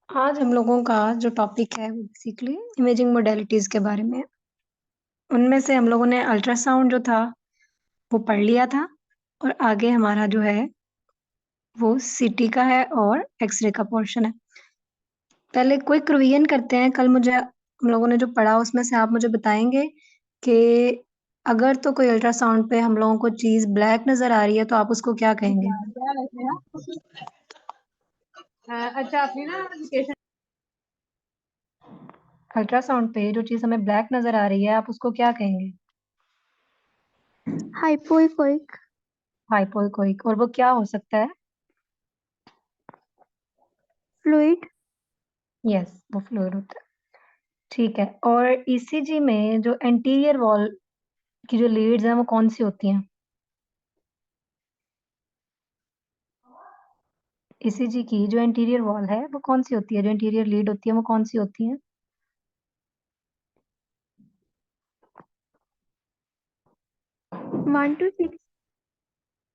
आज हम लोगों का जो टॉपिक है वो बेसिकली इमेजिंग मोडेलिटीज के बारे में है। उनमें से हम लोगों ने अल्ट्रासाउंड जो था वो पढ़ लिया था और आगे हमारा जो है वो सीटी का है और एक्सरे का पोर्शन है। पहले क्विक रिवीजन करते हैं। कल मुझे हम लोगों ने जो पढ़ा उसमें से आप मुझे बताएंगे कि अगर तो कोई अल्ट्रासाउंड पे हम लोगों को चीज ब्लैक नजर आ रही है तो आप उसको क्या कहेंगे? अच्छा अपनी ना लोकेशन अल्ट्रासाउंड पे जो चीज हमें ब्लैक नजर आ रही है आप उसको क्या कहेंगे? हाइपोइकोइक। हाइपोइकोइक। और वो क्या हो सकता है? फ्लूइड। यस, वो फ्लूइड होता है। ठीक है। और ईसीजी में जो एंटीरियर वॉल की जो लीड्स हैं वो कौन सी होती हैं? ईसीजी की जो एंटीरियर वॉल है वो कौन सी होती है? जो एंटीरियर लीड होती है वो कौन सी होती है? 1 to 6।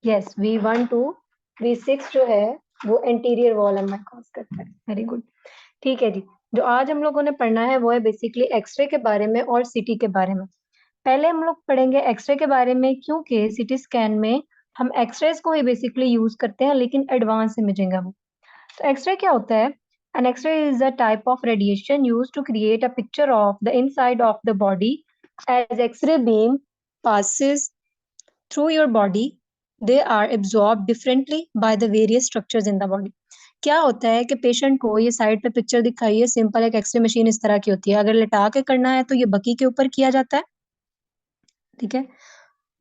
Yes, V1 to V6 जो है वो एंटीरियर वॉल हमें कॉज करता है। Very good. ठीक है जी। जो आज हम लोगों ने पढ़ना है वो है बेसिकली एक्सरे के बारे में और सीटी के बारे में। पहले हम लोग पढ़ेंगे एक्सरे के बारे में, क्योंकि सीटी स्कैन में हम एक्सरेज को ही बेसिकली यूज करते हैं, लेकिन एडवांस इमेजिंग है वो। तो एक्सरे क्या होता है? An X-ray is a type of radiation used to create a picture of the inside of the body. As X-ray beam passes through your body, they are absorbed differently by the various structures in the body. क्या होता है कि patient को ये side पे picture दिखाई है, simple एक एक्सरे मशीन इस तरह की होती है। अगर लेटा के करना है तो ये बकी के ऊपर किया जाता है। ठीक है,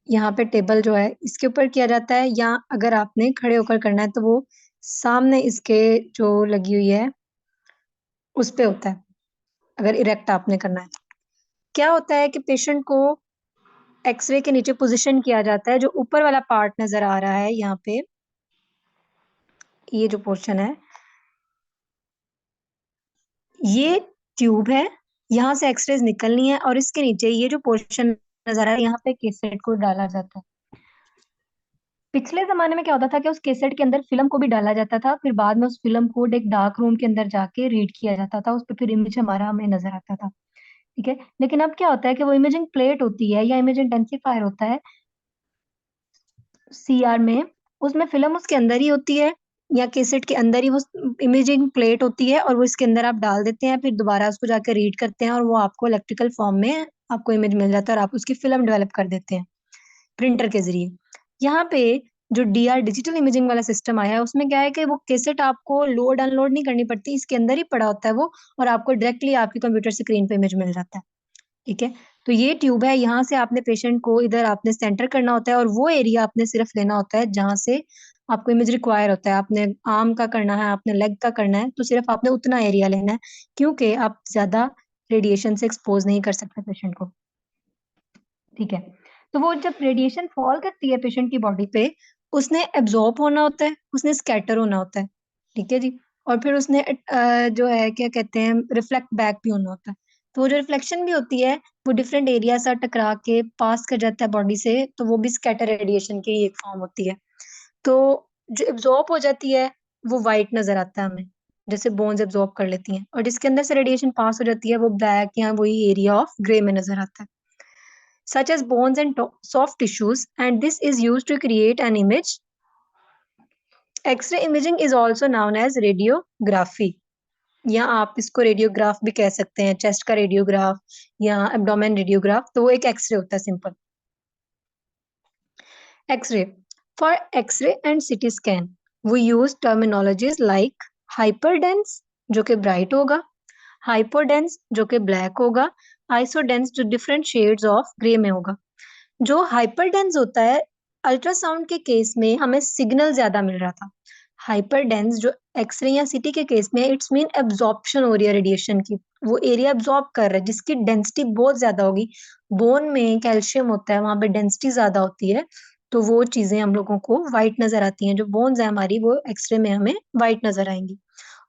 यहाँ पे टेबल जो है इसके ऊपर किया जाता है, या अगर आपने खड़े होकर करना है तो वो सामने इसके जो लगी हुई है उस पे होता है, अगर इरेक्ट आपने करना है। क्या होता है कि पेशेंट को एक्सरे के नीचे पोजीशन किया जाता है। जो ऊपर वाला पार्ट नजर आ रहा है यहाँ पे, ये जो पोर्शन है ये ट्यूब है, यहाँ से एक्सरेज निकलनी है और इसके नीचे ये जो पोर्शन नजर आ रहा है यहाँ पे केसेट को डाला जाता है। पिछले जमाने में क्या होता था कि उस केसेट के अंदर फिल्म को भी डाला जाता था, फिर बाद में उस फिल्म को एक डार्क रूम के अंदर जाके रीड किया जाता था, उस पर फिर इमेज हमारा हमें नजर आता था। ठीक है, लेकिन अब क्या होता है कि वो इमेजिंग प्लेट होती है या इमेज इंटेंसिफायर होता है सीआर में, उसमें फिल्म उसके अंदर ही होती है या कैसेट के अंदर ही वो इमेजिंग प्लेट होती है, और वो इसके अंदर आप डाल देते हैं, फिर दोबारा उसको जाकर रीड करते हैं और वो आपको इलेक्ट्रिकल फॉर्म में आपको इमेज मिल जाता है और आप उसकी फिल्म डेवलप कर देते हैं प्रिंटर के जरिए। यहाँ पे जो डीआर डिजिटल इमेजिंग वाला सिस्टम आया है उसमें क्या है कि वो कैसेट आपको लोड अनलोड नहीं करनी पड़ती, इसके अंदर ही पड़ा होता है वो, और आपको डायरेक्टली आपकी कंप्यूटर स्क्रीन पे इमेज मिल जाता है। ठीक है, तो ये ट्यूब है, यहाँ से आपने पेशेंट को इधर आपने सेंटर करना होता है और वो एरिया आपने सिर्फ लेना होता है जहां से आपको इमेज रिक्वायर होता है। आपने आर्म का करना है, आपने लेग का करना है, तो सिर्फ आपने उतना एरिया लेना है, क्योंकि आप ज्यादा रेडिएशन से एक्सपोज नहीं कर सकते पेशेंट को। ठीक है, तो वो जब रेडिएशन फॉल करती है पेशेंट की बॉडी पे, उसने एब्जॉर्ब होना होता है, उसने स्कैटर होना होता है। ठीक है जी, और फिर उसने जो है क्या कहते हैं रिफ्लेक्ट बैक भी होना होता है। तो वो जो रिफ्लेक्शन भी होती है वो डिफरेंट एरिया से टकरा के पास कर जाता है बॉडी से, तो वो भी स्कैटर रेडिएशन की एक फॉर्म होती है। तो जो एब्जॉर्ब हो जाती है वो वाइट नजर आता है हमें, जैसे बोन्स एब्जॉर्ब कर लेती हैं, और जिसके अंदर से रेडिएशन पास हो जाती है वो ब्लैक या वही एरिया ऑफ ग्रे में नजर आता है, such as bones and soft tissues, and this is used to create an image. X-ray imaging is also known as radiography, या आप इसको रेडियोग्राफ भी कह सकते हैं, चेस्ट का रेडियोग्राफ या एब्डोमेन रेडियोग्राफ, तो वो एक एक्सरे होता है simple. X ray for x ray and CT scan we use terminologies like hyperdense जो कि ब्राइट होगा, हाइपोडेंस जो कि ब्लैक होगा, आइसोडेंस जो डिफरेंट शेड्स ऑफ ग्रे में होगा। जो हाइपरडेंस होता है, अल्ट्रासाउंड के केस में हमें सिग्नल ज्यादा मिल रहा था। हाइपरडेंस जो एक्सरे या सीटी के केस में इट्स मीन एब्जॉर्प्शन हो रही है रेडिएशन की, वो एरिया एब्जॉर्ब कर रहा है जिसकी डेंसिटी बहुत ज्यादा होगी। बोन में कैल्शियम होता है, वहां पे डेंसिटी ज्यादा होती है, तो वो चीजें हम लोगों को व्हाइट नजर आती हैं। जो बोन्स है हमारी वो एक्सरे में हमें व्हाइट नजर आएंगी।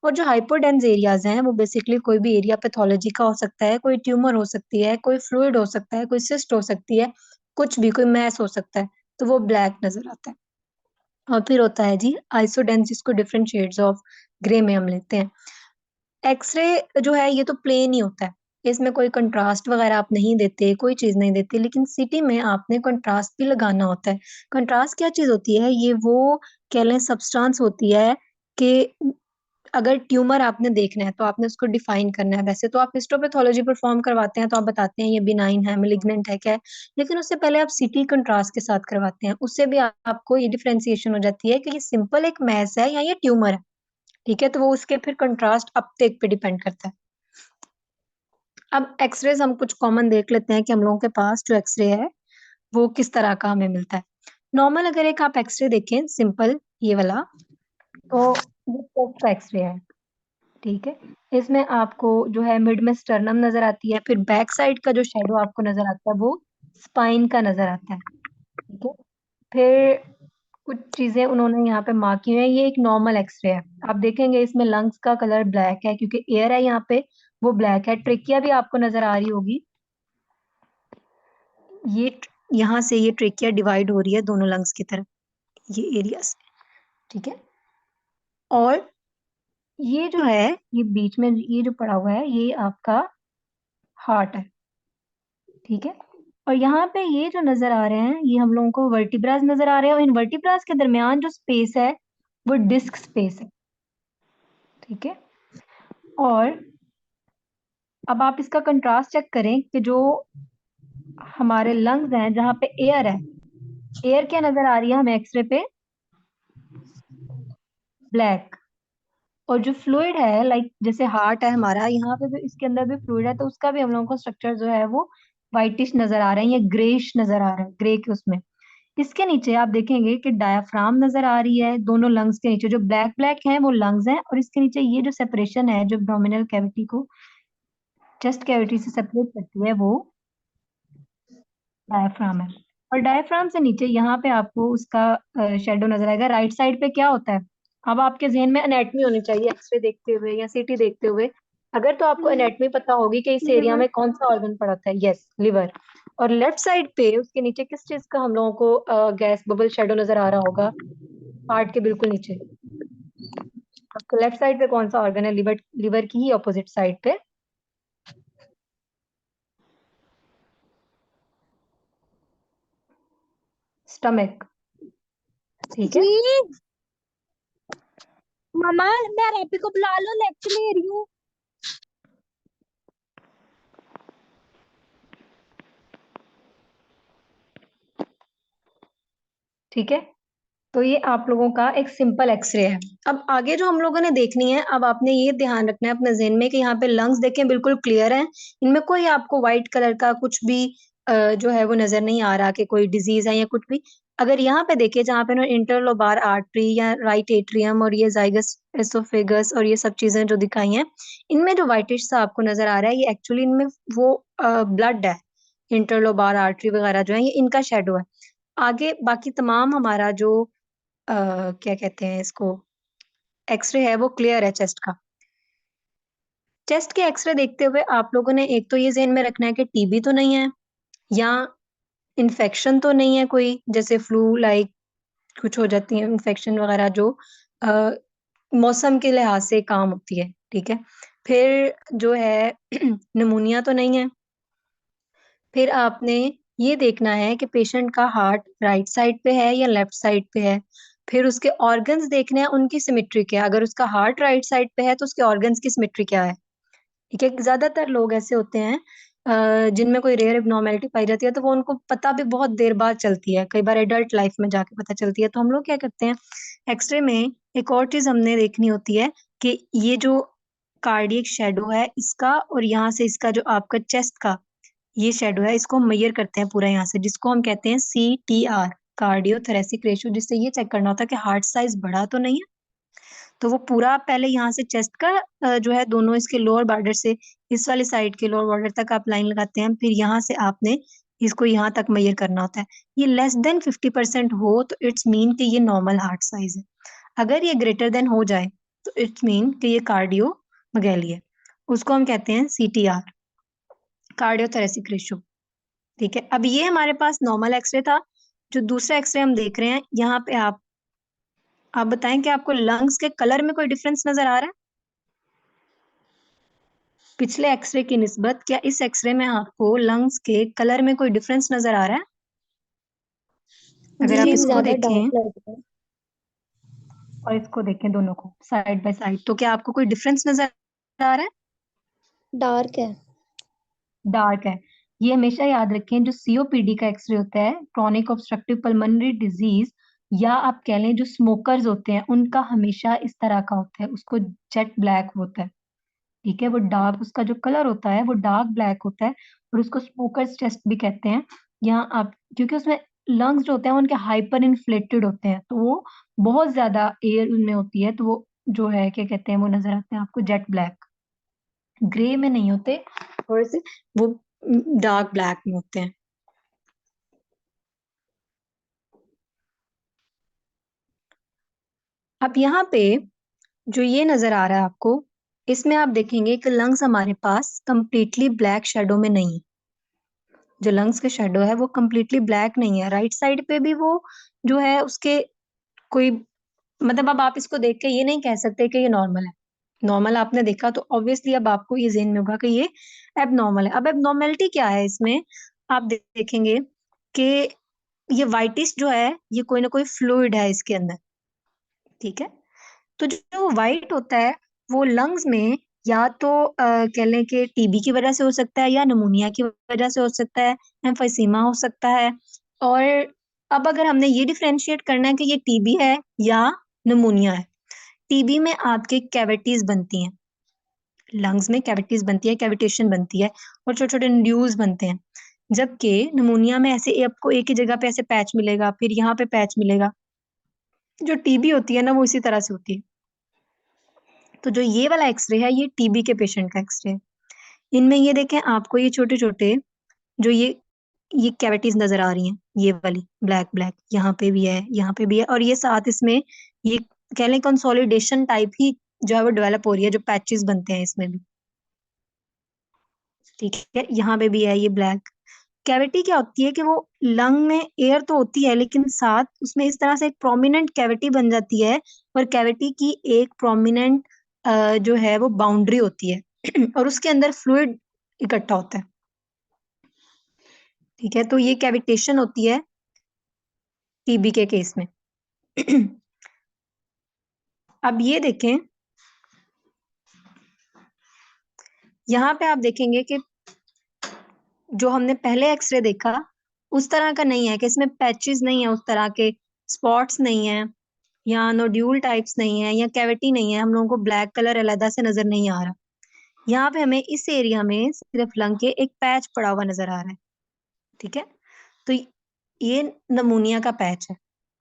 और जो हाइपोडेंस एरियाज हैं वो बेसिकली कोई भी एरिया पैथोलॉजी का हो सकता है, कोई ट्यूमर हो सकती है, कोई फ्लूइड हो सकता है, कोई सिस्ट हो सकती है, कुछ भी, कोई मैस हो सकता है, तो वो ब्लैक नजर आता है। और फिर होता है जी आइसोडेंस, जिसको डिफरेंट शेड्स ऑफ ग्रे में हम लेते हैं। एक्सरे जो है ये तो प्लेन ही होता है, इसमें कोई कंट्रास्ट वगैरह आप नहीं देते, कोई चीज नहीं देते, लेकिन सीटी में आपने कंट्रास्ट भी लगाना होता है। कंट्रास्ट क्या चीज होती है? ये वो कह लें सब्सटेंस होती है कि अगर ट्यूमर आपने देखना है तो आपने उसको डिफाइन करना है। वैसे तो आप हिस्टोपैथोलॉजी परफॉर्म करवाते हैं तो आप बताते हैं ये बिनाइन है, मेलिग्नेंट है, क्या है, लेकिन उससे पहले आप सीटी कंट्रास्ट के साथ करवाते हैं। उससे भी आपको ये डिफरेंशिएशन हो जाती है कि ये सिंपल एक मैस है या ये ट्यूमर है। ठीक है, तो वो उसके फिर कंट्रास्ट अपटेक पे डिपेंड करता है। अब एक्सरेज हम कुछ कॉमन देख लेते हैं कि हम लोगों के पास जो एक्सरे है वो किस तरह का हमें मिलता है। नॉर्मल अगर एक आप एक्सरे देखें सिंपल ये वाला, तो ये चेस्ट का एक्सरे है। ठीक है, इसमें आपको जो है मिड में स्टर्नम नजर आती है, फिर बैक साइड का जो शेडो आपको नजर आता है वो स्पाइन का नजर आता है। ठीक है, फिर कुछ चीजें उन्होंने यहाँ पे मार्क की हुई है। ये एक नॉर्मल एक्सरे है। आप देखेंगे इसमें लंग्स का कलर ब्लैक है क्योंकि एयर है यहाँ पे, वो ब्लैक है। ट्रेकिया भी आपको नजर आ रही होगी, ये यहाँ से ये ट्रेकिया डिवाइड हो रही है दोनों लंग्स की तरफ, ये एरिया से। ठीक है, और ये जो है ये बीच में ये जो पड़ा हुआ है ये आपका हार्ट है। ठीक है, और यहाँ पे ये जो नजर आ रहे हैं ये हम लोगों को वर्टिब्रास नजर आ रहे हैं, और इन वर्टिब्रास के दरमियान जो स्पेस है वो डिस्क स्पेस है। ठीक है, और अब आप इसका कंट्रास्ट चेक करें कि जो हमारे लंग्स हैं जहाँ पे एयर है, एयर क्या नजर आ रही है हमें एक्सरे पे? ब्लैक। और जो फ्लूइड है लाइक जैसे हार्ट है हमारा, यहाँ पे भी इसके अंदर भी फ्लूइड है, तो उसका भी हम लोगों को स्ट्रक्चर जो है वो वाइटिश नजर आ रहे हैं या ग्रेश नजर आ रहा है, ग्रे के उसमें। इसके नीचे आप देखेंगे कि डायाफ्राम नजर आ रही है दोनों लंग्स के नीचे, जो ब्लैक ब्लैक है वो लंग्स हैं, और इसके नीचे ये जो सेपरेशन है जो एब्डोमिनल कैविटी को चेस्ट कैविटी से सेपरेट करती है वो डायफ्राम है। और डायफ्राम से नीचे यहाँ पे आपको उसका शेडो नजर आएगा। राइट साइड पे क्या होता है? अब आपके जहन में एनेटमी होनी चाहिए एक्सरे देखते हुए या सीटी देखते हुए। अगर तो आपको एनेटमी पता होगी कि इस एरिया लिवर। में कौन सा ऑर्गन पड़ा था, यस लिवर। और लेफ्ट साइड पे उसके नीचे किस चीज का हम लोगों को गैस बबल शेडो नजर आ रहा होगा? हार्ट के बिल्कुल नीचे। आपको लेफ्ट साइड पे कौन सा ऑर्गन है? लिवर, लिवर की ही ऑपोजिट साइड पे स्टमक। ठीक है, जी मम्मा, मैं रैपी को बुला लो, लेक्चर ले रही हूँ। ठीक है, तो ये आप लोगों का एक सिंपल एक्सरे है। अब आगे जो हम लोगों ने देखनी है, अब आपने ये ध्यान रखना है अपने ज़हन में कि यहाँ पे लंग्स देखें बिल्कुल क्लियर हैं, इनमें कोई आपको व्हाइट कलर का कुछ भी जो है वो नजर नहीं आ रहा कि कोई डिजीज है या कुछ भी। अगर यहाँ पे देखिए जहाँ पे ना इंटरलोबार आर्टरी या राइट एट्रियम और ये जाइगस एसोफेगस और ये सब चीजें जो दिखाई हैं, इनमें जो व्हाइटिश सा आपको नजर आ रहा है ये एक्चुअली इनमें वो ब्लड है। इंटरलोबार आर्टरी वगैरह जो है ये इनका शेडो है। आगे बाकी तमाम हमारा जो क्या कहते हैं इसको, एक्सरे है वो क्लियर है चेस्ट का। चेस्ट के एक्सरे देखते हुए आप लोगों ने एक तो ये ज़हन में रखना है कि टीबी तो नहीं है, या इन्फेक्शन तो नहीं है कोई, जैसे फ्लू लाइक कुछ हो जाती है इन्फेक्शन वगैरह जो अ, मौसम के लिहाज से काम होती है। ठीक है, फिर जो है निमोनिया तो नहीं है। फिर आपने ये देखना है कि पेशेंट का हार्ट राइट साइड पे है या लेफ्ट साइड पे है। फिर उसके ऑर्गन्स देखने हैं, उनकी सिमेट्री क्या है। अगर उसका हार्ट राइट साइड पे है तो उसके ऑर्गन्स की सिमेट्री क्या है। ठीक है, ज्यादातर लोग ऐसे होते हैं जिनमें कोई रेयर एब्नॉर्मेलिटी पाई जाती है तो वो उनको पता भी बहुत देर बाद चलती है, कई बार एडल्ट लाइफ में जाके पता चलती है। तो हम लोग क्या करते हैं, एक्सरे में एक और चीज हमने देखनी होती है कि ये जो कार्डियक शेडो है इसका और यहाँ से इसका जो आपका चेस्ट का ये शेडो है, इसको हम मेजर करते हैं पूरा यहाँ से, जिसको हम कहते हैं CTR, कार्डियो थोरेसिक रेशियो, जिससे ये चेक करना होता है कि हार्ट साइज बढ़ा तो नहीं है। तो वो पूरा पहले यहाँ से चेस्ट का जो है दोनों इसके लोअर बॉर्डर से इस वाली साइड के लोअर बॉर्डर तक आप लाइन लगाते हैं, फिर यहाँ से आपने इसको यहाँ तक मेजर करना होता है। ये लेस देन 50% हो तो इट्स मीन कि ये नॉर्मल हार्ट साइज है। अगर ये ग्रेटर देन हो जाए तो इट्स मीन कि ये कार्डियो मगैली है। उसको हम कहते हैं CTR, कार्डियोथोरेसिक रेशियो। ठीक है, अब ये हमारे पास नॉर्मल एक्सरे था। जो दूसरा एक्सरे हम देख रहे हैं यहाँ पे आप बताएं कि आपको लंग्स के कलर में कोई डिफरेंस नजर आ रहा है? पिछले एक्सरे की निस्बत क्या इस एक्सरे में आपको लंग्स के कलर में कोई डिफरेंस नजर आ रहा है? अगर आप जी इसको ज्यादा डार्क देखें लग रहा है। और इसको देखें दोनों को साइड बाय साइड, तो क्या आपको कोई डिफरेंस नजर आ रहा है? डार्क है। डार्क है। ये हमेशा याद रखें, जो सीओपीडी का एक्सरे होता है, क्रॉनिक ऑब्स्ट्रक्टिव पल्मोनरी डिजीज, या आप कह लें जो स्मोकर्स होते हैं, उनका हमेशा इस तरह का होता है, उसको जेट ब्लैक होता है। ठीक है, वो डार्क, उसका जो कलर होता है वो डार्क ब्लैक होता है, और उसको स्मोकर्स टेस्ट भी कहते हैं। यहाँ आप, क्योंकि उसमें लंग्स जो होते हैं उनके हाइपर इन्फ्लेटेड होते हैं, तो वो बहुत ज्यादा एयर उनमें होती है, तो वो जो है क्या कहते हैं, वो नजर आते हैं आपको जेट ब्लैक। ग्रे में नहीं होते, थोड़े से वो डार्क ब्लैक में होते हैं। अब यहाँ पे जो ये नजर आ रहा है आपको, इसमें आप देखेंगे कि लंग्स हमारे पास कंप्लीटली ब्लैक शेडो में नहीं है। जो लंग्स के शेडो है वो कंप्लीटली ब्लैक नहीं है। राइट साइड पे भी वो जो है उसके कोई, मतलब अब आप इसको देख के ये नहीं कह सकते कि ये नॉर्मल है। नॉर्मल आपने देखा तो ऑब्वियसली अब आपको ये ज़हन में होगा कि ये एबनॉर्मल है। अब एबनॉर्मेलिटी क्या है इसमें, आप देखेंगे कि ये वाइटिश जो है, ये कोई ना कोई फ्लूइड है इसके अंदर। ठीक है, तो जो वाइट होता है वो लंग्स में या तो कह लें कि टीबी की वजह से हो सकता है, या निमोनिया की वजह से हो सकता है, एम्फीसीमा हो सकता है। और अब अगर हमने ये डिफरेंशिएट करना है कि ये टीबी है या निमोनिया है, टीबी में आपके कैविटीज बनती हैं, लंग्स में कैविटीज बनती है, कैविटेशन बनती है, और छोटे छोटे न्यूज बनते हैं। जबकि निमोनिया में ऐसे आपको एक ही जगह पे ऐसे पैच मिलेगा, फिर यहाँ पे पैच मिलेगा। जो टीबी होती है ना वो इसी तरह से होती है। तो जो ये वाला एक्सरे है, ये टीबी के पेशेंट का एक्सरे है। इनमें ये देखें आपको ये छोटे छोटे जो ये कैविटीज नजर आ रही हैं, ये वाली ब्लैक ब्लैक, यहाँ पे भी है, यहाँ पे भी है, और ये साथ इसमें ये कह लें कंसोलिडेशन टाइप ही जो है वो डेवलप हो रही है, जो पैचेस बनते हैं इसमें भी। ठीक है, यहाँ पे भी है ये ब्लैक। कैविटी क्या होती है कि वो लंग में एयर तो होती है, लेकिन साथ उसमें इस तरह से एक प्रोमिनेंट कैविटी बन जाती है, और कैविटी की एक प्रोमिनेंट जो है वो बाउंड्री होती है और उसके अंदर फ्लूइड इकट्ठा होता है। ठीक है, तो ये कैविटेशन होती है टीबी के केस में। अब ये देखें, यहाँ पे आप देखेंगे कि जो हमने पहले एक्सरे देखा उस तरह का नहीं है, कि इसमें पैचेस नहीं है, उस तरह के स्पॉट्स नहीं है, या नोड्यूल टाइप्स नहीं है, या कैविटी नहीं है, हम लोगों को ब्लैक कलर अलग से नजर नहीं आ रहा। यहाँ पे हमें इस एरिया में सिर्फ लंग के एक पैच पड़ा हुआ नजर आ रहा है। ठीक है, तो ये नमूनिया का पैच है।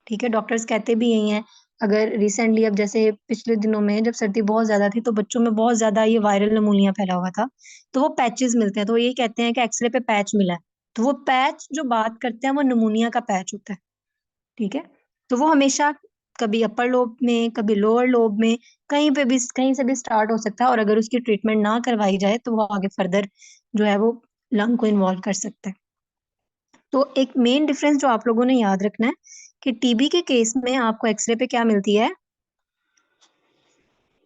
ठीक है, डॉक्टर्स कहते भी यही हैं। अगर रिसेंटली, अब जैसे पिछले दिनों में जब सर्दी बहुत ज्यादा थी तो बच्चों में बहुत ज्यादा ये वायरल नमूनिया फैला हुआ था, तो वो पैचेस मिलते हैं, तो ये कहते हैं कि एक्सरे पे पैच मिला है। तो वो पैच जो बात करते हैं वो नमूनिया का पैच होता है। ठीक है, तो वो हमेशा कभी अपर लोब में, कभी लोअर लोब में, कहीं पे भी, कहीं से भी स्टार्ट हो सकता है, और अगर उसकी ट्रीटमेंट ना करवाई जाए तो वो आगे फर्दर जो है वो लंग को इन्वॉल्व कर सकता है। तो एक मेन डिफरेंस जो आप लोगों ने याद रखना है कि टीबी के केस में आपको एक्सरे पे क्या मिलती है,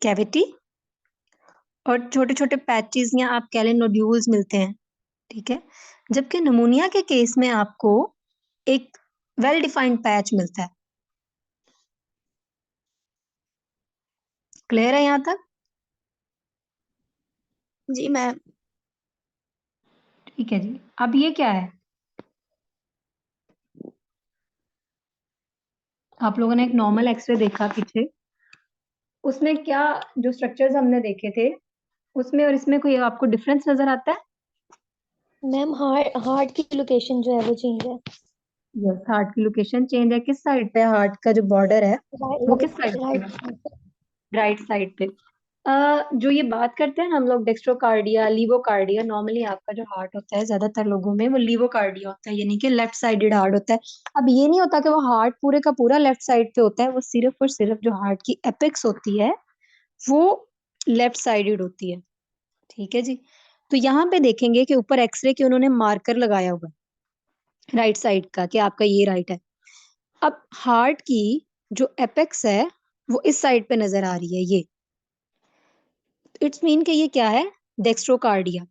कैविटी और छोटे छोटे पैचेस या आप कह लें नोड्यूल्स मिलते हैं। ठीक है, जबकि निमोनिया के केस में आपको एक वेल डिफाइंड पैच मिलता है। क्लियर है यहाँ तक? जी मैम। ठीक है जी, अब ये क्या है, आप लोगों ने एक नॉर्मल एक्सरे देखा पीछे, उसमें क्या जो स्ट्रक्चर्स हमने देखे थे उसमें और इसमें कोई आपको डिफरेंस नजर आता है? मैम हार्ट हार्ट की लोकेशन जो है वो चेंज है। यस, हार्ट की लोकेशन चेंज है। किस साइड पे हार्ट का जो बॉर्डर है वो किस राइट साइड पे है? राइट। राइट साइड पे। जो ये बात करते हैं ना हम लोग डेक्स्ट्रोकार्डिया, लीवोकार्डिया, नॉर्मली आपका जो हार्ट होता है ज्यादातर लोगों में वो लीवोकार्डिया होता है, यानी कि लेफ्ट साइडेड हार्ट होता है। अब ये नहीं होता कि वो हार्ट पूरे का पूरा लेफ्ट साइड पे होता है, वो सिर्फ और सिर्फ जो हार्ट की एपेक्स होती है वो लेफ्ट साइडेड होती है। ठीक है जी, तो यहाँ पे देखेंगे कि ऊपर एक्सरे के उन्होंने मार्कर लगाया हुआ है राइट साइड का, कि आपका ये राइट है। अब हार्ट की जो एपेक्स है वो इस साइड पे नजर आ रही है, ये इट्स मीन कि ये क्या है, डेक्स्ट्रोकार्डिया।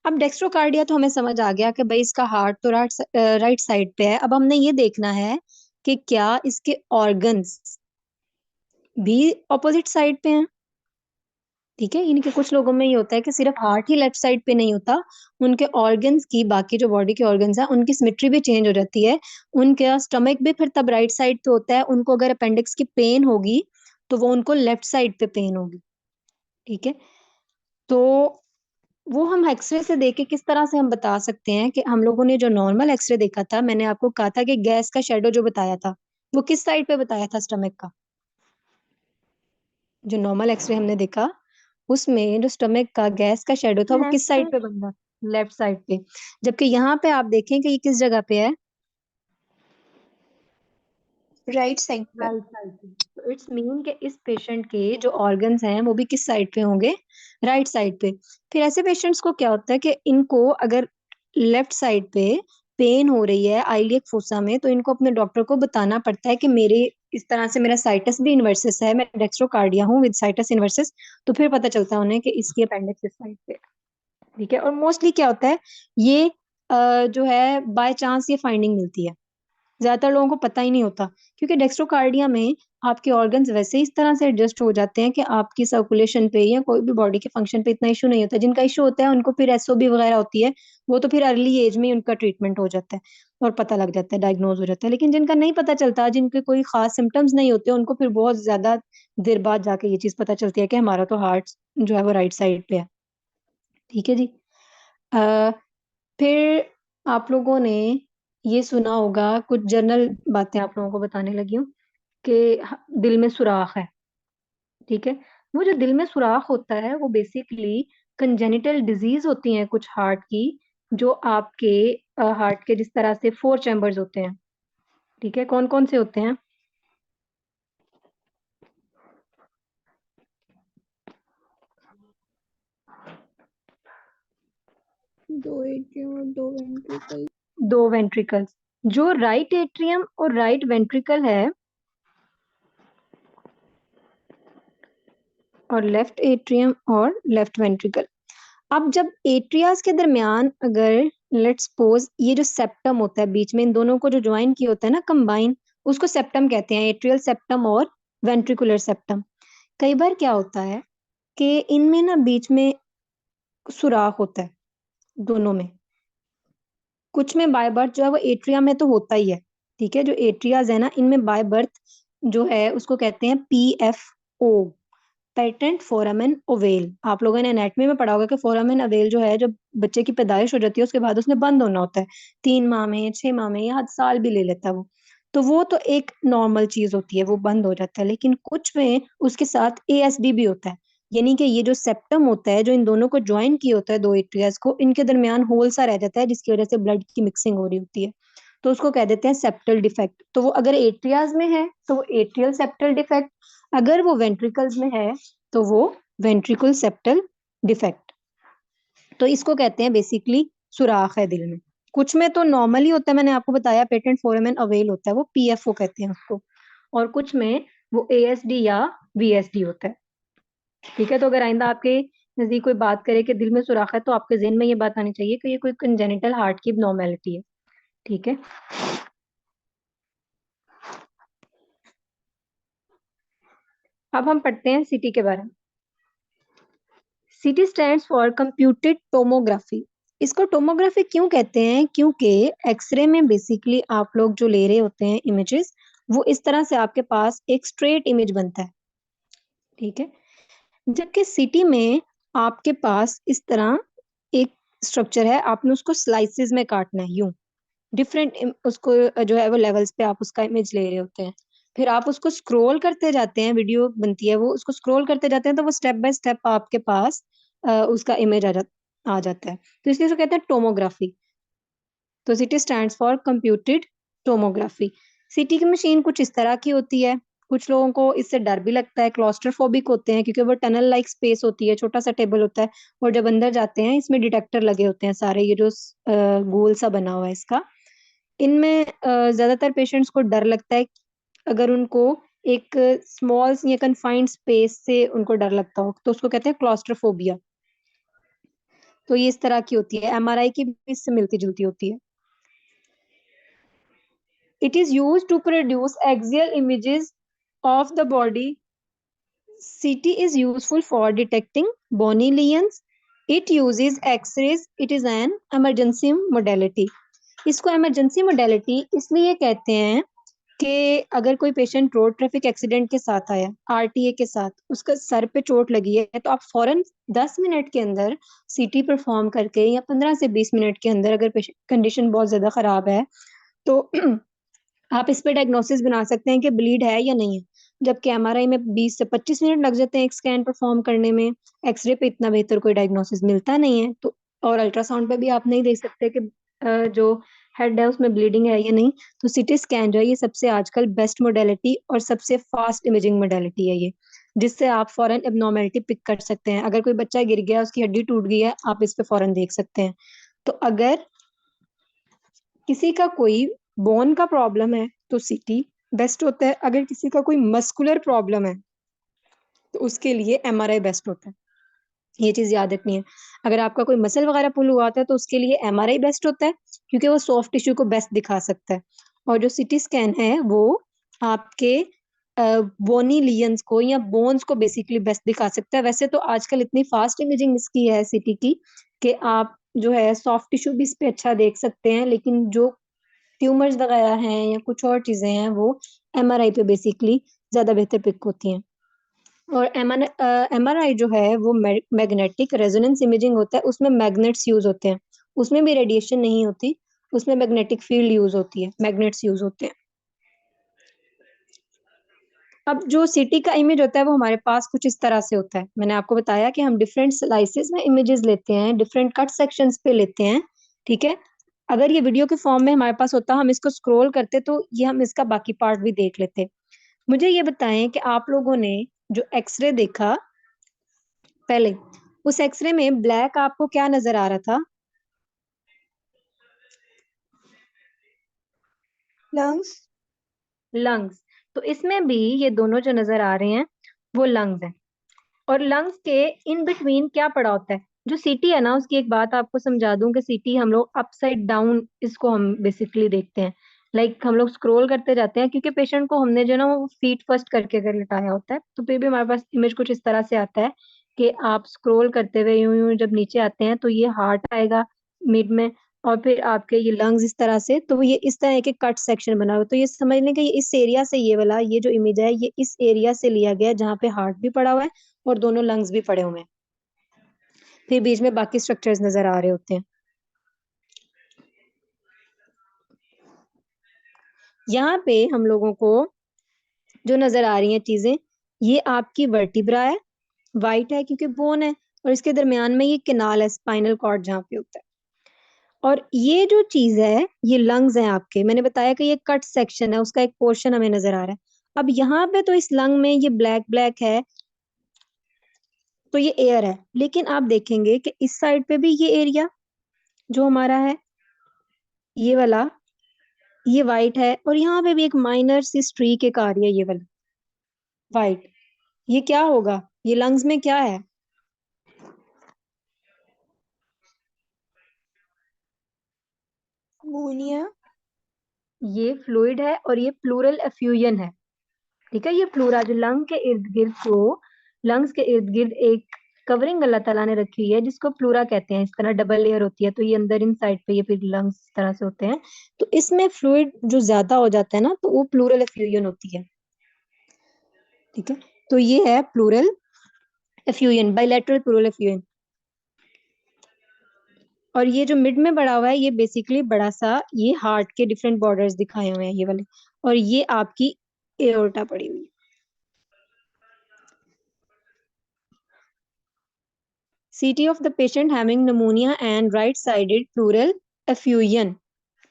अब डेक्स्ट्रोकार्डिया तो हमें समझ आ गया कि भाई इसका हार्ट तो राइट साइड पे है। अब हमने ये देखना है कि क्या इसके ऑर्गन्स भी ऑपोजिट साइड पे हैं। ठीक है, यानी कि कुछ लोगों में ये होता है कि सिर्फ हार्ट ही लेफ्ट साइड पे नहीं होता, उनके ऑर्गन्स की, बाकी जो बॉडी के ऑर्गन्स हैं उनकी सिमेट्री भी चेंज हो जाती है। उनका स्टमक भी फिर तब राइट साइड पे होता है। उनको अगर अपेंडिक्स की पेन होगी तो वो उनको लेफ्ट साइड पे पेन होगी। ठीक है, तो वो हम एक्सरे से देख के किस तरह से हम बता सकते हैं कि हम लोगों ने जो नॉर्मल एक्सरे देखा था, मैंने आपको कहा था कि गैस का शेडो जो बताया था वो किस साइड पे बताया था स्टमक का। जो नॉर्मल एक्सरे हमने देखा उसमें जो स्टमक का गैस का शेडो था वो किस लेफ्ट साइड पे बन रहा, लेफ्ट साइड पे। जबकि यहाँ पे आप देखें कि ये किस जगह पे है, राइट साइड पे। राइट साइड पे। तो इट्स मीन कि इस पेशेंट के जो ऑर्गन्स हैं वो भी किस साइड पे होंगे, राइट साइड पे। फिर ऐसे पेशेंट्स को क्या होता है कि इनको अगर लेफ्ट साइड पे पेन हो रही है आइलियक फोसा में, तो इनको अपने डॉक्टर को बताना पड़ता है कि मेरे इस तरह से मेरा साइटस भी इन्वर्सिस है, मैं डेक्स्ट्रोकार्डिया हूँ विद साइटस इन्वर्सिस। तो फिर पता चलता है उन्हें कि इसकी अपेंडिक्स इस साइड पे है। ठीक है, और मोस्टली क्या होता है, ये जो है बाय चांस ये फाइंडिंग मिलती है, ज्यादातर लोगों को पता ही नहीं होता। क्योंकि डेक्स्ट्रोकार्डिया में आपके ऑर्गन्स वैसे ही इस तरह से एडजस्ट हो जाते हैं कि आपकी सर्कुलेशन पे या कोई भी बॉडी के फंक्शन पे इतना इशू नहीं होता। जिनका इशू होता है उनको फिर एसओबी वगैरह होती है, वो तो फिर अर्ली एज में ही उनका ट्रीटमेंट हो जाता है और पता लग जाता है, डायग्नोज हो जाता है। लेकिन जिनका नहीं पता चलता, जिनके कोई खास सिम्टम्स नहीं होते, उनको फिर बहुत ज्यादा देर बाद जाके ये चीज पता चलती है कि हमारा तो हार्ट जो है वो राइट साइड पे है। ठीक है जी। अ, फिर आप लोगों ने ये सुना होगा, कुछ जनरल बातें आप लोगों को बताने लगी हूँ कि दिल में सुराख है। ठीक है, वो जो दिल में सुराख होता है वो बेसिकली कंजेनिटल डिजीज होती हैं कुछ हार्ट की, जो आपके हार्ट के जिस तरह से 4 चैम्बर्स होते हैं। ठीक है, कौन कौन से होते हैं? दो एट्रियम और दो वेंट्रिकल। 2 वेंट्रिकल्स। जो राइट एट्रियम और राइट वेंट्रिकल है और लेफ्ट एट्रियम और लेफ्ट वेंट्रिकल। अब जब एट्रियास के दरमियान अगर लेट्स सपोज ये जो सेप्टम होता है बीच में, इन दोनों को जो ज्वाइन किया होता है ना कंबाइन, उसको सेप्टम कहते हैं, एट्रियल सेप्टम और वेंट्रिकुलर सेप्टम। कई बार क्या होता है कि इनमें ना बीच में सुराख होता है दोनों में। कुछ में बाय बर्थ जो है वो एट्रिया में तो होता ही है। ठीक है, जो एट्रियाज है ना इनमें बाय बर्थ जो है उसको कहते हैं PFO, पेटेंट फोरामेन ओवेल। आप लोगों ने एनेटमी में पढ़ा होगा कि फोरामेन ओवेल जो है, जब बच्चे की पैदाइश हो जाती है उसके बाद उसने बंद होना होता है, 3 माह में, 6 माह में, या हद साल भी ले लेता है वो। तो वो तो एक नॉर्मल चीज होती है, वो बंद हो जाता है। लेकिन कुछ में उसके साथ ASD भी होता है, यानी कि ये जो सेप्टम होता है जो इन दोनों को ज्वाइन किया होता है, दो एट्रियाज को, इनके दरमियान होल सा रह जाता है जिसकी वजह से ब्लड की मिक्सिंग हो रही होती है। तो उसको कह देते हैं सेप्टल डिफेक्ट। तो वो अगर एट्रियाज में है तो वो एट्रियल सेप्टल डिफेक्ट, अगर वो वेंट्रिकल्स में है तो वो वेंट्रिकल सेप्टल डिफेक्ट। तो इसको कहते हैं बेसिकली सुराख है दिल में। कुछ में तो नॉर्मली होता है, मैंने आपको बताया पेटेंट फोरामेन अवेल होता है, वो PFO कहते हैं उसको। और कुछ में वो ASD या VSD होता है। ठीक है, तो अगर आइंदा आपके नजदीक कोई बात करे कि दिल में सुराख है, तो आपके जहन में ये बात आनी चाहिए कि ये कोई कंजेनिटल हार्ट की नॉर्मेलिटी है। ठीक है, अब हम पढ़ते हैं CT के बारे में। CT stands for computed tomography. इसको टोमोग्राफी क्यों कहते हैं? क्योंकि एक्सरे में बेसिकली आप लोग जो ले रहे होते हैं इमेजेस, वो इस तरह से आपके पास एक स्ट्रेट इमेज बनता है। ठीक है, जबकि सिटी में आपके पास इस तरह एक स्ट्रक्चर है, आपने उसको स्लाइसेस में काटना है यूं, डिफरेंट उसको जो है वो लेवल्स पे आप उसका इमेज ले रहे होते हैं। फिर आप उसको स्क्रॉल करते जाते हैं, वीडियो बनती है वो, उसको स्क्रॉल करते जाते हैं तो वो स्टेप बाय स्टेप आपके पास उसका इमेज आ जाता है। तो इसलिए उसको कहते हैं टोमोग्राफी। तो city stands for computed tomography. City की मशीन कुछ इस तरह की होती है। कुछ लोगों को इससे डर भी लगता है, क्लॉस्ट्रोफोबिक होते हैं, क्योंकि वो टनल लाइक स्पेस होती है, छोटा सा टेबल होता है, और जब अंदर जाते हैं इसमें डिटेक्टर लगे होते हैं सारे, ये जो गोल सा बना हुआ है इसका। इनमें ज्यादातर पेशेंट्स को डर लगता है अगर उनको एक स्मॉल या कन्फाइंड स्पेस से उनको डर लगता हो, तो उसको कहते हैं क्लॉस्ट्रोफोबिया। तो ये इस तरह की होती है, एमआरआई की भी इससे मिलती जुलती होती है। It is use to produce axial images of the body. CT is useful for detecting bony lesions. It uses X-rays. It is an emergency modality. इसको emergency modality इसलिए कहते हैं कि अगर कोई पेशेंट रोड ट्रैफिक एक्सीडेंट के साथ आया, RTA के साथ, उसका सर पे चोट लगी है, तो आप फौरन 10 मिनट के अंदर CT परफॉर्म करके या 15 से 20 मिनट के अंदर, अगर पेशेंट कंडीशन बहुत ज्यादा खराब है, तो आप इस पे डायग्नोसिस बना सकते हैं कि ब्लीड है या नहीं है। जबकि एमआरआई में 20 से 25 मिनट लग जाते हैं एक स्कैन परफॉर्म करने में। एक्सरे पे इतना बेहतर कोई डायग्नोसिस मिलता नहीं है, तो और अल्ट्रासाउंड पे भी आप नहीं देख सकते कि जो हेड है उसमें ब्लीडिंग है या नहीं। तो सीटी स्कैन जो है ये सबसे आजकल बेस्ट मोडेलिटी और सबसे फास्ट इमेजिंग मोडेलिटी है ये, जिससे आप फौरन एबनॉर्मेलिटी पिक कर सकते हैं। अगर कोई बच्चा गिर गया, उसकी हड्डी टूट गई है, आप इस पे फौरन देख सकते हैं। तो अगर किसी का कोई बोन का प्रॉब्लम है तो सीटी बेस्ट होता है। अगर किसी का कोई मस्कुलर प्रॉब्लम है तो उसके लिए एमआरआई बेस्ट होता है। ये चीज याद रखनी है। अगर आपका कोई मसल वगैरह पुल हुआ था तो उसके लिए एमआरआई बेस्ट होता है, क्योंकि वो सॉफ्ट टिश्यू को बेस्ट दिखा सकता है। और जो सिटी स्कैन है वो आपके बोनी लियंस को या बोन्स को बेसिकली बेस्ट दिखा सकता है। वैसे तो आजकल इतनी फास्ट इमेजिंग इसकी है सिटी की कि आप जो है सॉफ्ट टिश्यू भी इस पे अच्छा देख सकते हैं, लेकिन जो ट्यूमर्स वगैरह हैं या कुछ और चीजें हैं वो एमआरआई पे बेसिकली ज्यादा बेहतर पिक होती हैं। और एमआरआई जो है वो मैग्नेटिक रेजोनेंस इमेजिंग होता है, उसमें मैग्नेट्स यूज होते हैं। उसमें भी रेडिएशन नहीं होती, उसमें मैग्नेटिक फील्ड यूज होती है, मैग्नेट्स यूज होते हैं। अब जो सिटी का इमेज होता है वो हमारे पास कुछ इस तरह से होता है। मैंने आपको बताया कि हम डिफरेंट स्लाइसेस में इमेजेस लेते हैं, डिफरेंट कट सेक्शंस पे लेते हैं, ठीक है। अगर ये वीडियो के फॉर्म में हमारे पास होता, हम इसको स्क्रॉल करते तो ये हम इसका बाकी पार्ट भी देख लेते। मुझे ये बताएं कि आप लोगों ने जो एक्सरे देखा पहले, उस एक्सरे में ब्लैक आपको क्या नजर आ रहा था? लंग्स। लंग्स। तो इसमें भी ये दोनों जो नजर आ रहे हैं वो लंग्स हैं। और लंग्स के इन बिटवीन क्या पड़ा होता है? जो सीटी है ना, उसकी एक बात आपको समझा दूं कि सीटी हम लोग अपसाइड डाउन इसको हम बेसिकली देखते हैं। हम लोग स्क्रॉल करते जाते हैं, क्योंकि पेशेंट को हमने जो ना वो फीट फर्स्ट करके अगर लिटाया होता है तो फिर भी हमारे पास इमेज कुछ इस तरह से आता है कि आप स्क्रॉल करते हुए यूं यूं जब नीचे आते हैं तो ये हार्ट आएगा मिड में, और फिर आपके ये लंग्स इस तरह से। तो ये इस तरह के कट सेक्शन बना हुआ, तो ये समझ लें कि ये इस एरिया से, ये वाला ये जो इमेज है ये इस एरिया से लिया गया है जहाँ पे हार्ट भी पड़ा हुआ है और दोनों लंग्स भी पड़े हुए हैं। फिर बीच में बाकी स्ट्रक्चर्स नजर आ रहे होते हैं। यहाँ पे हम लोगों को जो नजर आ रही हैं चीजें, ये आपकी वर्टिब्रा है, वाइट है क्योंकि बोन है, और इसके दरमियान में ये किनाल है, स्पाइनल कॉर्ड जहाँ पे होता है। और ये जो चीज है ये लंग्स हैं आपके। मैंने बताया कि ये कट सेक्शन है, उसका एक पोर्शन हमें नजर आ रहा है। अब यहाँ पे तो इस लंग में ये ब्लैक ब्लैक है, तो ये एयर है। लेकिन आप देखेंगे कि इस साइड पे भी ये एरिया जो हमारा है, ये वाला, ये वाइट है, और यहाँ पे भी एक माइनर सी स्ट्रीक एक आ रही है, ये वाला वाइट। ये क्या होगा? ये लंग्स में क्या है? अमोनिया। ये फ्लूइड है और ये प्लूरल एफ्यूजन है, ठीक है। ये प्लूरा जो लंग के इर्द गिर्द को, लंग्स के इर्द गिर्द एक कवरिंग अल्लाह ताला ने रखी हुई है जिसको प्लूरा कहते हैं। इस तरह डबल लेयर होती है, तो ये अंदर इन साइड पे ये फिर लंग्स इस तरह से होते हैं। तो इसमें फ्लूइड जो ज्यादा हो जाता है ना, तो वो प्लूरल एफ्यूजन होती है, ठीक है। तो ये है pleural effusion, bilateral pleural effusion. और ये जो मिड में बड़ा हुआ है ये बेसिकली बड़ा सा ये हार्ट के डिफरेंट बॉर्डर्स दिखाए हुए हैं, ये वाले। और ये आपकी एओर्टा पड़ी हुई है। CT of the patient having pneumonia and right-sided pleural effusion,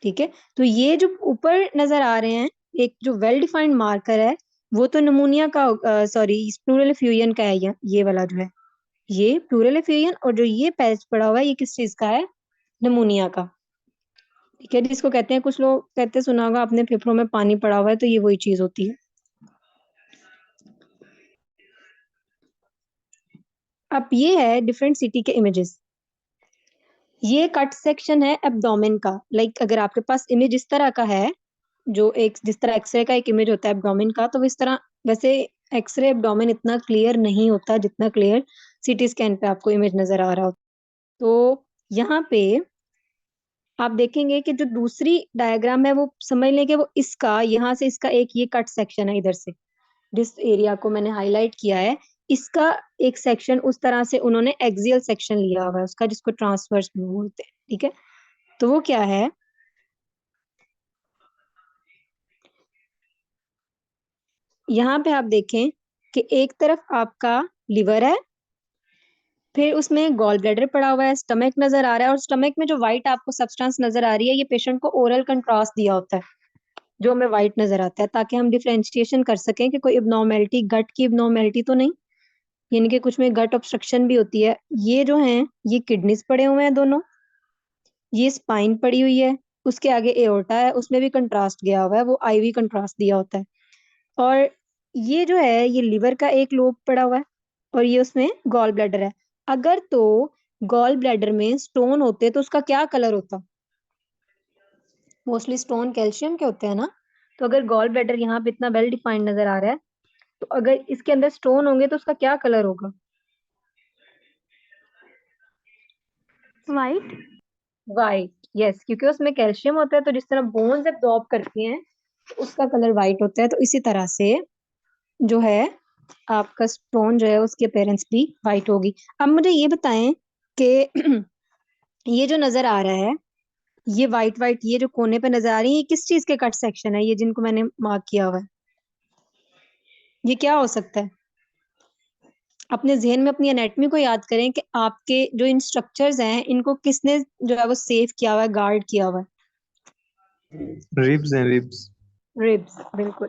ठीक है। तो ये जो ऊपर नजर आ रहे हैं, एक जो वेल डिफाइंड मार्कर है, वो तो नमूनिया का, सॉरी, प्लूरल एफ्यूजन का है। ये वाला जो है ये प्लूरल एफ्यूजन, और जो ये पैच पड़ा हुआ है ये किस चीज का है? नमूनिया का, ठीक है। जिसको कहते हैं, कुछ लोग कहते, सुना होगा आपने, फेफड़ों में पानी पड़ा हुआ है, तो ये वही चीज होती है। अब ये है डिफरेंट सिटी के इमेजेस। ये कट सेक्शन है एब्डोमेन का। लाइक अगर आपके पास इमेज इस तरह का है, जो एक जिस तरह एक्सरे का एक इमेज होता है एब्डोमेन का, तो इस तरह वैसे एक्सरे एब्डोमेन इतना क्लियर नहीं होता जितना क्लियर सीटी स्कैन पे आपको इमेज नजर आ रहा हो। तो यहाँ पे आप देखेंगे कि जो दूसरी डायग्राम है वो समझ लें कि वो इसका यहाँ से इसका एक ये कट सेक्शन है, इधर से जिस एरिया को मैंने हाईलाइट किया है, इसका एक सेक्शन उस तरह से उन्होंने एक्सियल सेक्शन लिया हुआ है उसका, जिसको ट्रांसवर्स बोलते हैं। ठीक है, तो वो क्या है, यहाँ पे आप देखें कि एक तरफ आपका लिवर है, फिर उसमें गॉल ब्लैडर पड़ा हुआ है, स्टमक नजर आ रहा है, और स्टमक में जो व्हाइट आपको सब्सटेंस नजर आ रही है, ये पेशेंट को ओरल कंट्रास्ट दिया होता है जो हमें व्हाइट नजर आता है, ताकि हम डिफरेंशिएशन कर सकें कि कोई इब्नॉर्मेलिटी, गट की इब्नॉर्मेलिटी तो नहीं, यानी कि कुछ में गट ऑब्स्ट्रक्शन भी होती है। ये जो है ये किडनीज पड़े हुए हैं दोनों, ये स्पाइन पड़ी हुई है, उसके आगे एओर्टा है, उसमें भी कंट्रास्ट गया हुआ है, वो आईवी कंट्रास्ट दिया होता है। और ये जो है ये लिवर का एक लोब पड़ा हुआ है, और ये उसमें गॉल ब्लैडर है। अगर तो गॉल ब्लैडर में स्टोन होते तो उसका क्या कलर होता? मोस्टली स्टोन कैल्शियम के होते हैं ना। तो अगर गॉल ब्लैडर यहाँ पे इतना वेल डिफाइंड नजर आ रहा है, तो अगर इसके अंदर स्टोन होंगे तो उसका क्या कलर होगा? वाइट। वाइट, यस, क्योंकि उसमें कैल्शियम होता है, तो जिस तरह बोन्स एब्जॉर्ब करती हैं तो उसका कलर वाइट होता है। तो इसी तरह से जो है आपका स्टोन जो है उसकी अपीयरेंस भी वाइट होगी। अब मुझे ये बताएं कि ये जो नजर आ रहा है, ये वाइट वाइट ये जो कोने पे नजर आ रही है, ये किस चीज के कट सेक्शन है, ये जिनको मैंने मार्क किया हुआ है, ये क्या हो सकता है? अपने जहन में अपनी एनेटमी को याद करें कि आपके जो इन स्ट्रक्चर्स हैं इनको किसने जो है वो सेव किया हुआ है, गार्ड किया हुआ है। रिब्स हैं, रिब्स। रिब्स, बिल्कुल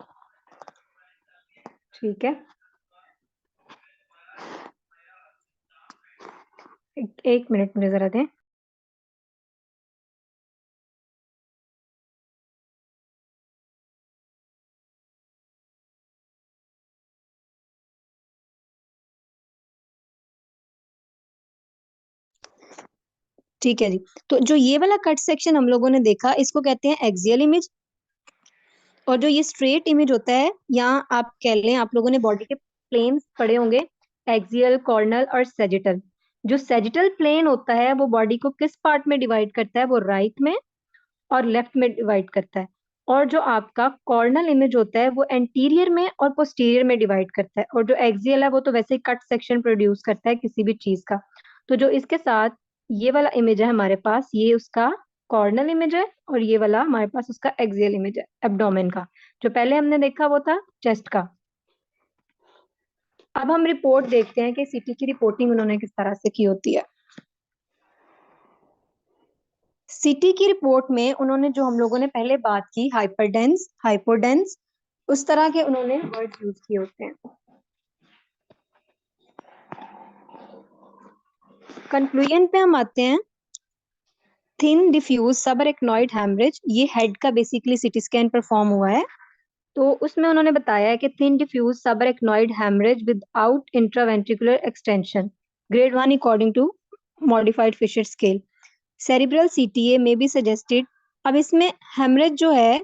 ठीक है। एक मिनट मुझे जरा दें। ठीक है जी, तो जो ये वाला कट सेक्शन हम लोगों ने देखा, इसको कहते हैं एक्सियल इमेज। और जो ये स्ट्रेट इमेज होता है, यहाँ आप कह लें, आप लोगों ने बॉडी के प्लेन्स पढ़े होंगे, एक्सियल, कॉर्नल और सेजिटल। जो सेजिटल प्लेन होता है वो बॉडी को किस पार्ट में डिवाइड करता है? वो राइट में और लेफ्ट में डिवाइड करता है। और जो आपका कॉर्नल इमेज होता है वो एंटीरियर में और पोस्टीरियर में डिवाइड करता है। और जो एक्सियल है वो तो वैसे ही कट सेक्शन प्रोड्यूस करता है किसी भी चीज का। तो जो इसके साथ ये वाला इमेज है हमारे पास, ये उसका कॉर्नल इमेज है, और ये वाला हमारे पास उसका एक्सियल इमेज है एब्डोमेन का। जो पहले हमने देखा वो था चेस्ट का। अब हम रिपोर्ट देखते हैं कि सीटी की रिपोर्टिंग उन्होंने किस तरह से की होती है। सिटी की रिपोर्ट में उन्होंने जो हम लोगों ने पहले बात की, हाइपरडेंस, हाइपोडेंस, उस तरह के उन्होंने वर्ड यूज किए होते हैं। कंक्लूजन पे हम आते हैं। थिन डिफ्यूज सबअरेक्नॉइड हैमरेज, ये हेड का बेसिकली सिटी स्कैन परफॉर्म हुआ है। तो उसमें उन्होंने बताया है कि thin diffuse subarachnoid haemorrhage without intraventricular extension, grade 1 according to modified Fisher scale, cerebral CTA में बी सजेस्टेड। अब इसमें हेमरेज जो है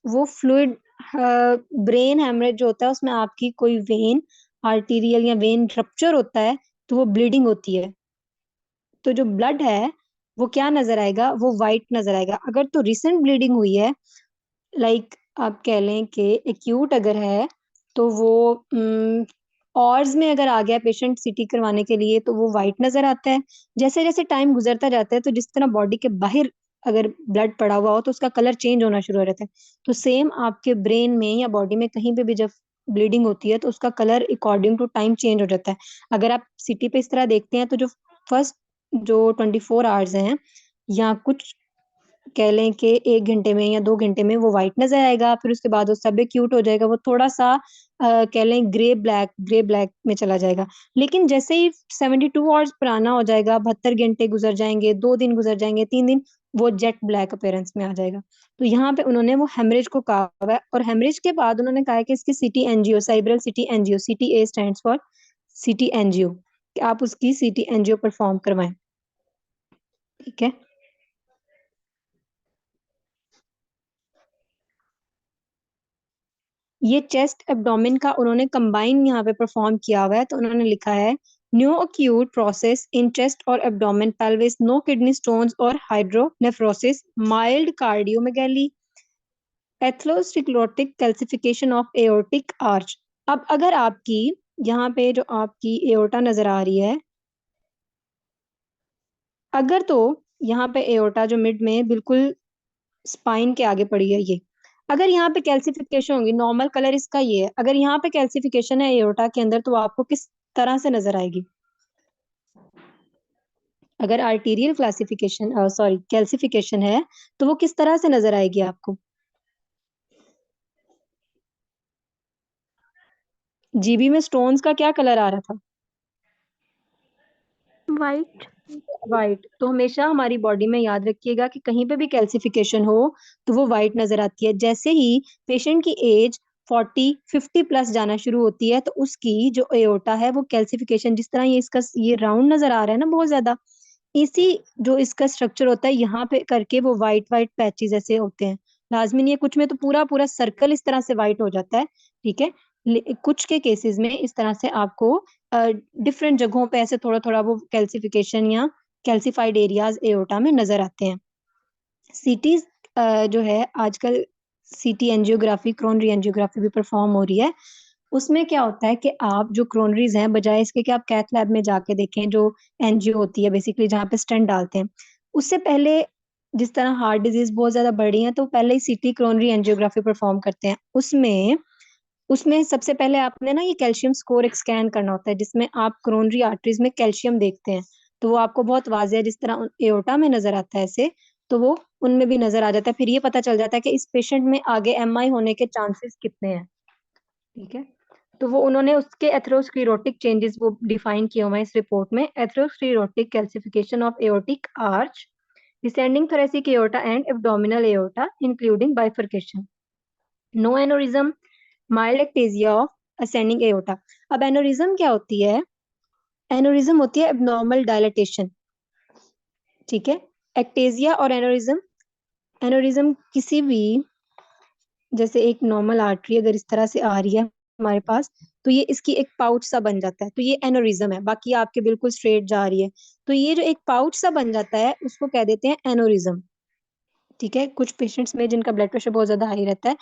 वो फ्लूइड, ब्रेन हेमरेज जो होता है उसमें आपकी कोई वेन, आर्टीरियल या वेन रप्चर होता है, तो वो ब्लीडिंग होती है। तो जो ब्लड है वो क्या नजर आएगा? वो वाइट नजर आएगा। अगर तो रिसेंट ब्लीडिंग हुई है, लाइक आप कह लें कि एक्यूट अगर है, तो वो ऑर्स में अगर आ गया पेशेंट सिटी करवाने के लिए, तो वो वाइट नजर आता है। जैसे जैसे टाइम गुजरता जाता है, तो जिस तरह बॉडी के बाहर अगर ब्लड पड़ा हुआ हो तो उसका कलर चेंज होना शुरू हो जाता है। तो सेम आपके ब्रेन में या बॉडी में कहीं पे भी जब ब्लीडिंग होती है तो उसका colour according to time change हो जाता है। अगर आप सिटी पे इस तरह देखते हैं, तो जो फर्स्ट जो 24 आवर्स हैं, या कुछ कह लें कि 1 घंटे में या 2 घंटे में वो व्हाइट नजर आएगा, फिर उसके बाद वो सब क्यूट हो जाएगा, वो थोड़ा सा कह लें ग्रे ब्लैक में चला जाएगा। लेकिन जैसे ही 72 आवर्स पुराना हो जाएगा, 72 घंटे गुजर जाएंगे, 2 दिन गुजर जाएंगे, 3 दिन, वो जेट ब्लैक अपीयरेंस में आ जाएगा। तो यहाँ पे उन्होंने वो हेमरेज को कहा हुआ है। और हेमरेज के बाद उन्होंने कहा है कि इसकी CT angio, cerebral CT angio, CT A stands for CT angio, कि आप उसकी सिटी एनजीओ परफॉर्म करवाएं। ठीक है। ये चेस्ट एब्डोमेन का उन्होंने कंबाइन यहाँ पे परफॉर्म किया हुआ है, तो उन्होंने लिखा है new acute process in chest और abdomen pelvis, no kidney stones और hydronephrosis, mild cardiomegaly, atherosclerotic calcification of aortic arch. अब अगर आपकी यहाँ पे जो आपकी एओर्टा नजर आ रही है, अगर तो यहाँ पे एओर्टा जो मिड में बिल्कुल स्पाइन के आगे पड़ी है, ये अगर यहाँ पे कैल्सिफिकेशन होगी, नॉर्मल कलर इसका ये है, अगर यहाँ पे कैल्सिफिकेशन है एओर्टा के अंदर, तो आपको किस तरह से नजर आएगी? अगर आर्टीरियल क्लासिफिकेशन सॉरी कैल्सिफिकेशन है, तो वो किस तरह से नजर आएगी आपको? जीबी में स्टोन्स का क्या कलर आ रहा था? वाइट। वाइट। तो हमेशा हमारी बॉडी में याद रखिएगा कि कहीं पे भी कैल्सिफिकेशन हो तो वो वाइट नजर आती है। जैसे ही पेशेंट की एज 40-50 प्लस जाना शुरू होती है, तो उसकी जो एओर्टा है वो कैल्सिफिकेशन, जिस तरह ये इसका ये राउंड नजर आ रहा है ना बहुत ज्यादा, इसी जो इसका स्ट्रक्चर होता है यहाँ पे करके वो वाइट वाइट पैचेस ऐसे होते हैं। लाजमी नहीं है, कुछ में तो पूरा पूरा सर्कल इस तरह से वाइट हो जाता है। ठीक है। कुछ के केसेस में इस तरह से आपको डिफरेंट जगहों पे ऐसे थोड़ा थोड़ा वो कैल्सिफिकेशन या कैल्सिफाइड एरियाज एओर्टा में नजर आते हैं। सीटी जो है आजकल, सीटी एंजियोग्राफी, क्रोनरी एंजियोग्राफी भी परफॉर्म हो रही है। उसमें क्या होता है कि आप जो क्रोनरीज हैं, बजाय इसके कि आप कैथ लैब में जाके देखें, जो एनजीओ होती है बेसिकली जहाँ पे स्टेंट डालते हैं, उससे पहले जिस तरह हार्ट डिजीज बहुत ज्यादा बढ़ रही है, तो पहले ही सीटी क्रोनरी एंजियोग्राफी परफॉर्म करते हैं। उसमें उसमें सबसे पहले आपने ना ये कैल्शियम स्कोर एक स्कैन करना होता है, जिसमें आप क्रोनरी आर्टरीज में कैल्शियम देखते हैं। तो वो आपको बहुत वाजिया जिस तरह एओर्टा में नजर आता है ऐसे, तो वो उनमें भी नजर आ जाता है। फिर ये पता चल जाता है कि इस पेशेंट में आगे एमआई होने के चांसेस कितने हैं। ठीक है। तो वो उन्होंने उसके एथेरोस्क्लेरोटिक चेंजेस वो डिफाइन किए हुए हैं इस रिपोर्ट में। Atherosclerotic calcification of aortic arch, descending thoracic aorta and abdominal aorta including bifurcation, no aneurysm, mild ectasia of ascending aorta. अब एनोरिज्म क्या होती है? एनोरिज्म होती है एब्नॉर्मल डायलेटेशन। ठीक है। एक्टेजिया और एनोरिज्म, एनोरिज्म किसी भी, जैसे एक नॉर्मल आर्टरी अगर इस तरह से आ रही है हमारे पास, तो ये इसकी एक पाउच सा बन जाता है, तो ये एनोरिज्म है। बाकी आपके बिल्कुल स्ट्रेट जा रही है, तो ये जो एक पाउच सा बन जाता है उसको कह देते हैं एनोरिज्म। ठीक है। कुछ पेशेंट्स में जिनका ब्लड प्रेशर बहुत ज्यादा हाई रहता है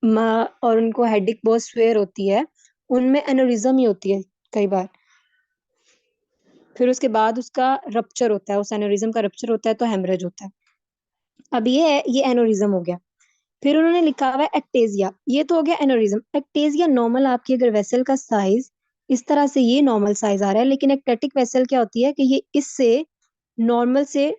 और उनको हेडेक बहुत स्वेयर होती है, उनमें एनोरिज्म ही होती है कई बार। फिर उसके बाद उसका रप्चर होता है, उस एनोरिज्म का रप्चर होता है तो हेमरेज होता है। अब ये है, ये एनोरिज्म हो गया। फिर उन्होंने लिखा हुआ है एक्टेजिया, ये तो हो गया एनोरिज्म। एक्टेजिया नॉर्मल आपकी अगर वेसल का साइज इस तरह से, ये नॉर्मल साइज आ रहा है, लेकिन एक्टेटिक वेसल क्या होती है कि ये इससे नॉर्मल से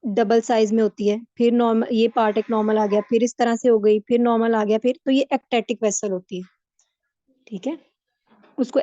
डबल साइज में होती है। फिर नॉर्मल, ये पार्ट एक नॉर्मल आ गया, फिर इस तरह से हो गई, फिर नॉर्मल आ गया, फिर तो ये एक्टेटिक वेसल होती है। ठीक है। उसको